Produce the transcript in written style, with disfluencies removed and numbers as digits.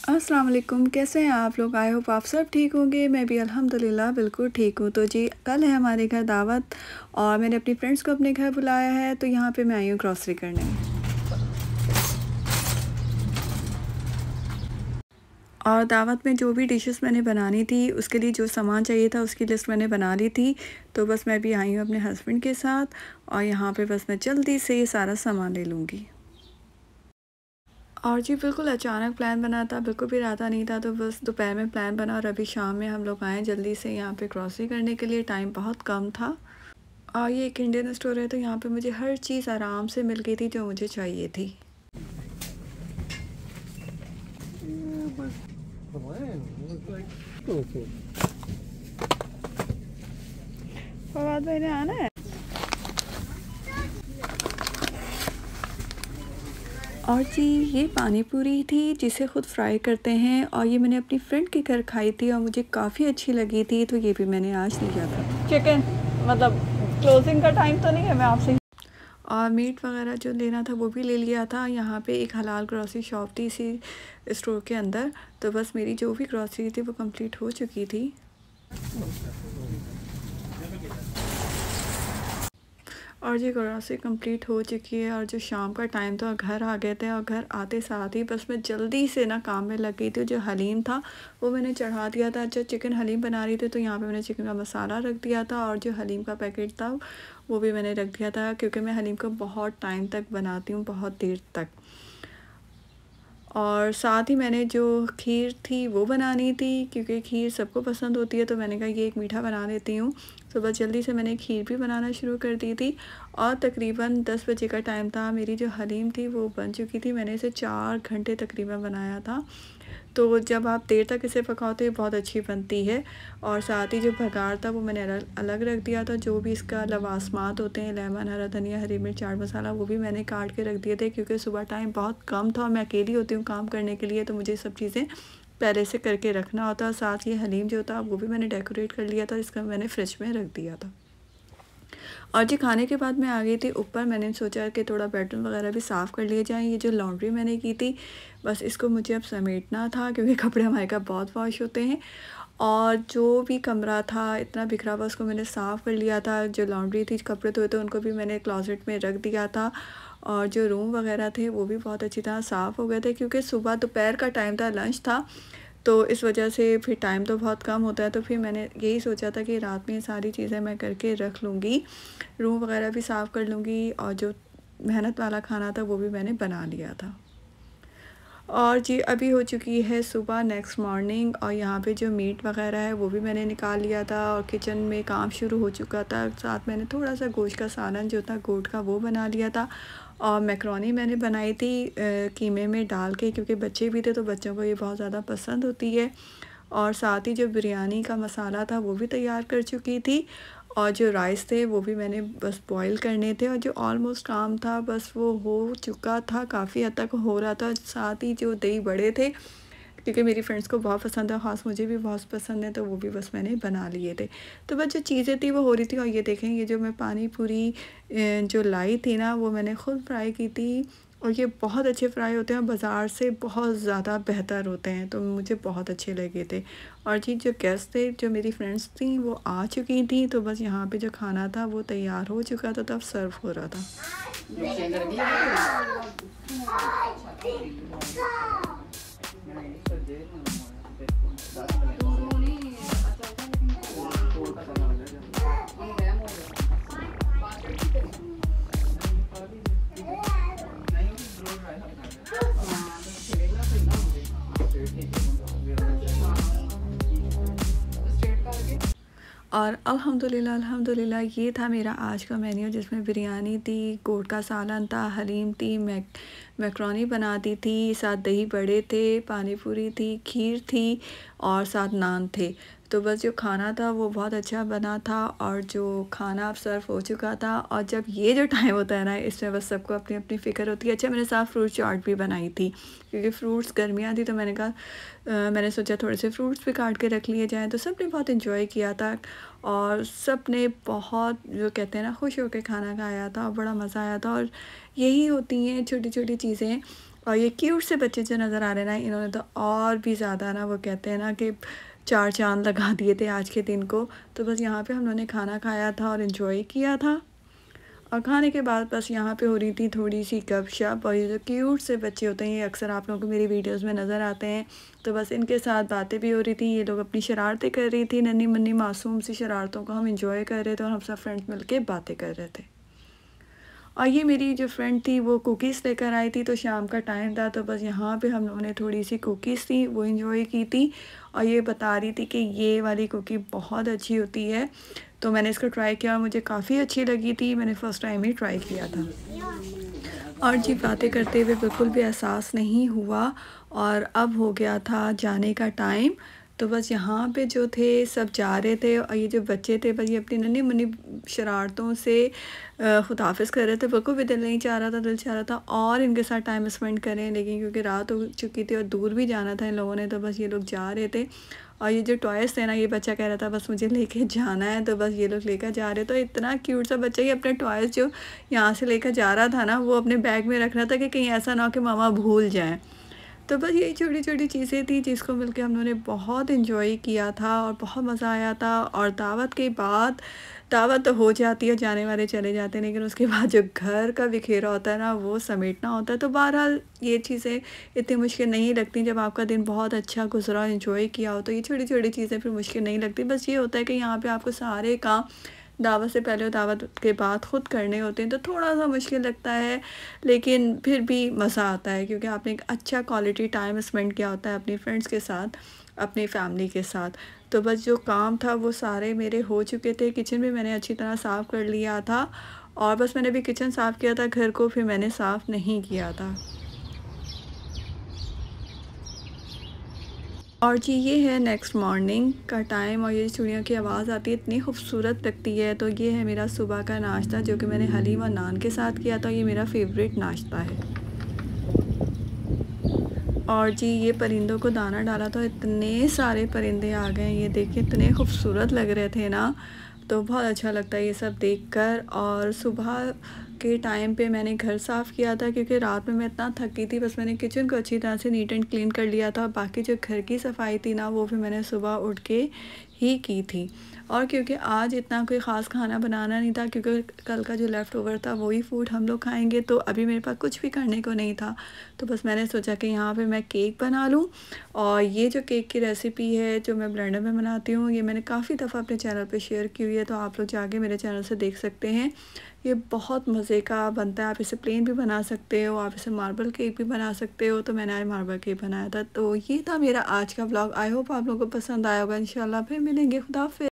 अस्सलाम वालेकुम। कैसे हैं आप लोग? आई होप आप सब ठीक होंगे। मैं भी अल्हम्दुलिल्लाह बिल्कुल ठीक हूँ। तो जी कल है हमारे घर दावत और मैंने अपनी फ्रेंड्स को अपने घर बुलाया है, तो यहाँ पे मैं आई हूँ ग्रॉसरी करने। और दावत में जो भी डिशेस मैंने बनानी थी उसके लिए जो सामान चाहिए था उसकी लिस्ट मैंने बना ली थी। तो बस मैं भी आई हूँ अपने हस्बैंड के साथ और यहाँ पे बस मैं जल्दी से ये सारा सामान ले लूँगी। और जी बिल्कुल अचानक प्लान बना था, बिल्कुल भी इरादा नहीं था, तो बस दोपहर में प्लान बना और अभी शाम में हम लोग आए जल्दी से यहाँ पे ग्रॉसरी करने के लिए। टाइम बहुत कम था और ये एक इंडियन स्टोर है, तो यहाँ पे मुझे हर चीज़ आराम से मिल गई थी जो मुझे चाहिए थी। फवाद भाई ने आना है। और जी ये पानी पूरी थी जिसे ख़ुद फ्राई करते हैं और ये मैंने अपनी फ्रेंड के घर खाई थी और मुझे काफ़ी अच्छी लगी थी, तो ये भी मैंने आज लिया था। चिकन मतलब क्लोजिंग का टाइम तो नहीं है, मैं आपसे। और मीट वगैरह जो लेना था वो भी ले लिया था। यहाँ पे एक हलाल ग्रॉसरी शॉप थी इसी स्टोर के अंदर, तो बस मेरी जो भी ग्रॉसरी थी वो कंप्लीट हो चुकी थी। और जी ग्रॉसरी कंप्लीट हो चुकी है और जो शाम का टाइम था घर आ गए थे और घर आते साथ ही बस मैं जल्दी से ना काम में लग गई थी। जो हलीम था वो मैंने चढ़ा दिया था। जो चिकन हलीम बना रही थी तो यहाँ पे मैंने चिकन का मसाला रख दिया था और जो हलीम का पैकेट था वो भी मैंने रख दिया था, क्योंकि मैं हलीम को बहुत टाइम तक बनाती हूँ, बहुत देर तक। और साथ ही मैंने जो खीर थी वो बनानी थी, क्योंकि खीर सबको पसंद होती है, तो मैंने कहा ये एक मीठा बना देती हूँ। तो बस जल्दी से मैंने खीर भी बनाना शुरू कर दी थी और तकरीबन 10 बजे का टाइम था। मेरी जो हलीम थी वो बन चुकी थी। मैंने इसे 4 घंटे तकरीबन बनाया था। तो जब आप देर तक इसे पकाओ तो ये बहुत अच्छी बनती है। और साथ ही जो भगार था वो मैंने अलग रख दिया था। जो भी इसका लवासमात होते हैं, लेमन, हरा धनिया, हरी मिर्च, चाट मसाला, वो भी मैंने काट के रख दिए थे, क्योंकि सुबह टाइम बहुत कम था और मैं अकेली होती हूँ काम करने के लिए, तो मुझे सब चीज़ें पहले से करके रखना होता है। साथ ही हलीम जो था वो भी मैंने डेकोरेट कर लिया था, इसका मैंने फ्रिज में रख दिया था। और जी खाने के बाद मैं आ गई थी ऊपर। मैंने सोचा कि थोड़ा बेडरूम वगैरह भी साफ़ कर लिए जाएँ। ये जो लॉन्ड्री मैंने की थी बस इसको मुझे अब समेटना था, क्योंकि कपड़े हमारे का बहुत वॉश होते हैं। और जो भी कमरा था इतना बिखरा हुआ उसको मैंने साफ़ कर लिया था। जो लॉन्ड्री थी, कपड़े धोए थे, उनको भी मैंने क्लोजेट में रख दिया था। और जो रूम वगैरह थे वो भी बहुत अच्छी तरह साफ़ हो गए थे, क्योंकि सुबह दोपहर का टाइम था, लंच था, तो इस वजह से फिर टाइम तो बहुत कम होता है। तो फिर मैंने यही सोचा था कि रात में ये सारी चीज़ें मैं करके रख लूँगी, रूम वगैरह भी साफ़ कर लूँगी और जो मेहनत वाला खाना था वो भी मैंने बना लिया था। और जी अभी हो चुकी है सुबह, नेक्स्ट मॉर्निंग, और यहाँ पे जो मीट वगैरह है वो भी मैंने निकाल लिया था और किचन में काम शुरू हो चुका था। साथ मैंने थोड़ा सा गोश्त का सालन जो था गोट का वो बना लिया था। और मैक्रोनी मैंने बनाई थी कीमे में डाल के, क्योंकि बच्चे भी थे तो बच्चों को ये बहुत ज़्यादा पसंद होती है। और साथ ही जो बिरयानी का मसाला था वो भी तैयार कर चुकी थी और जो राइस थे वो भी मैंने बस बॉईल करने थे। और जो ऑलमोस्ट काम था बस वो हो चुका था, काफ़ी हद तक हो रहा था। साथ ही जो दही बड़े थे, क्योंकि मेरी फ्रेंड्स को बहुत पसंद है, ख़ास मुझे भी बहुत पसंद है, तो वो भी बस मैंने बना लिए थे। तो बस जो चीज़ें थी वो हो रही थी। और ये देखें, ये जो मैं पानी पूरी जो लाई थी ना वो मैंने ख़ुद फ्राई की थी और ये बहुत अच्छे फ्राई होते हैं, बाज़ार से बहुत ज़्यादा बेहतर होते हैं, तो मुझे बहुत अच्छे लगे थे। और जी जो गेस्ट थे, जो मेरी फ्रेंड्स थी, वो आ चुकी थी, तो बस यहाँ पे जो खाना था वो तैयार हो चुका था, तब सर्व हो रहा था। और अल्हम्दुलिल्लाह ये था मेरा आज का मेन्यू, जिसमें बिरयानी थी, गोट का सालन था, हलीम थी, मैक्रोनी बना दी थी, साथ दही बड़े थे, पानी पूरी थी, खीर थी और साथ नान थे। तो बस जो खाना था वो बहुत अच्छा बना था और जो खाना अब सर्व हो चुका था। और जब ये जो टाइम होता है ना, इसमें बस सबको अपनी अपनी फ़िक्र होती है। अच्छा मैंने साथ फ्रूट चाट भी बनाई थी, क्योंकि फ्रूट्स गर्मियाँ थी, तो मैंने कहा मैंने सोचा थोड़े से फ्रूट्स भी काट के रख लिए जाएँ। तो सब ने बहुत इन्जॉय किया था और सब ने बहुत, जो कहते हैं ना, खुश होकर खाना खाया था और बड़ा मज़ा आया था। और यही होती हैं छोटी छोटी चीज़ें। और ये क्यूट से बच्चे जो नज़र आ रहे हैं ना, इन्होंने तो और भी ज़्यादा ना, वो कहते हैं ना कि चार चाँद लगा दिए थे आज के दिन को। तो बस यहाँ पे हम लोगों ने खाना खाया था और एंजॉय किया था। और खाने के बाद बस यहाँ पे हो रही थी थोड़ी-सी गपशप। और ये जो क्यूट से बच्चे होते हैं, ये अक्सर आप लोगों को मेरी वीडियोज़ में नज़र आते हैं। तो बस इनके साथ बातें भी हो रही थी, ये लोग अपनी शरारतें कर रही थी, नन्ही-मुन्नी मासूम सी शरारतों को हम एंजॉय कर रहे थे और हम सब फ्रेंड्स मिल के बातें कर रहे थे। और ये मेरी जो फ्रेंड थी वो कुकीज़ लेकर आई थी, तो शाम का टाइम था, तो बस यहाँ पे हम लोगों ने थोड़ी-सी कुकीज़ थी वो एंजॉय की थी। और ये बता रही थी कि ये वाली कुकी बहुत अच्छी होती है। तो मैंने इसको ट्राई किया और मुझे काफ़ी अच्छी लगी थी, मैंने फ़र्स्ट टाइम ही ट्राई किया था। और जी, बातें करते हुए बिल्कुल भी एहसास नहीं हुआ और अब हो गया था जाने का टाइम। तो बस यहाँ पे जो थे सब जा रहे थे और ये जो बच्चे थे बस ये अपनी नन्ही-मुन्नी शरारतों से खुदाफ़िज़ कर रहे थे। बिल्कुल भी दिल नहीं चाह रहा था, दिल चाह रहा था और इनके साथ टाइम स्पेंड करें, लेकिन क्योंकि रात हो चुकी थी और दूर भी जाना था इन लोगों ने, तो बस ये लोग जा रहे थे। और ये जो टॉयज़ थे ना, ये बच्चा कह रहा था बस मुझे लेके जाना है, तो बस ये लोग लेकर जा रहे। तो इतना क्यूट सा बच्चा, ये अपने टॉयज़ जो यहाँ से लेकर जा रहा था ना, वो अपने बैग में रख रहा था कि कहीं ऐसा ना हो कि मामा भूल जाएँ। तो बस यही छोटी-छोटी चीज़ें थी जिसको मिलके हम लोगों ने बहुत एंजॉय किया था और बहुत मज़ा आया था। और दावत के बाद, दावत तो हो जाती है, जाने वाले चले जाते हैं, लेकिन उसके बाद जो घर का बिखेरा होता है ना, वो समेटना होता है। तो बहरहाल ये चीज़ें इतनी मुश्किल नहीं लगती जब आपका दिन बहुत अच्छा गुज़रा, एंजॉय किया हो, तो ये छोटी-छोटी चीज़ें फिर मुश्किल नहीं लगती। बस ये होता है कि यहाँ पे आपको सारे काम दावत से पहले और दावत के बाद ख़ुद करने होते हैं, तो थोड़ा-सा मुश्किल लगता है, लेकिन फिर भी मज़ा आता है क्योंकि आपने एक अच्छा क्वालिटी टाइम स्पेंड किया होता है अपने फ्रेंड्स के साथ, अपनी फैमिली के साथ। तो बस जो काम था वो सारे मेरे हो चुके थे, किचन भी मैंने अच्छी तरह साफ़ कर लिया था और बस मैंने अभी किचन साफ़ किया था, घर को फिर मैंने साफ़ नहीं किया था। और जी, ये है नेक्स्ट मॉर्निंग का टाइम और ये चिड़ियों की आवाज़ आती है, इतनी खूबसूरत लगती है। तो ये है मेरा सुबह का नाश्ता जो कि मैंने हलीम और नान के साथ किया था, ये मेरा फेवरेट नाश्ता है। और जी, ये परिंदों को दाना डाला तो इतने सारे परिंदे आ गए, ये देखिए इतने खूबसूरत लग रहे थे ना, तो बहुत अच्छा लगता है ये सब देखकर। और सुबह के टाइम पे मैंने घर साफ़ किया था क्योंकि रात में मैं इतना थकी थी, बस मैंने किचन को अच्छी तरह से नीट एंड क्लीन कर लिया था। बाकी जो घर की सफाई थी ना, वो भी मैंने सुबह उठ के ही की थी। और क्योंकि आज इतना कोई ख़ास खाना बनाना नहीं था क्योंकि कल का जो लेफ़्ट ओवर था वही फूड हम लोग खाएंगे, तो अभी मेरे पास कुछ भी करने को नहीं था। तो बस मैंने सोचा कि यहाँ पे मैं केक बना लूँ। और ये जो केक की रेसिपी है जो मैं ब्लेंडर में बनाती हूँ, ये मैंने काफ़ी दफ़ा अपने चैनल पे शेयर की हुई है, तो आप लोग जाके मेरे चैनल से देख सकते हैं। ये बहुत मज़े का बनता है, आप इसे प्लेन भी बना सकते हो, आप इसे मार्बल केक भी बना सकते हो। तो मैंने आज मार्बल केक बनाया था। तो ये था मेरा आज का व्लॉग। आई होप आप लोगों को पसंद आया होगा। इंशाल्लाह फिर मिलेंगे। खुदा हाफ़िज़।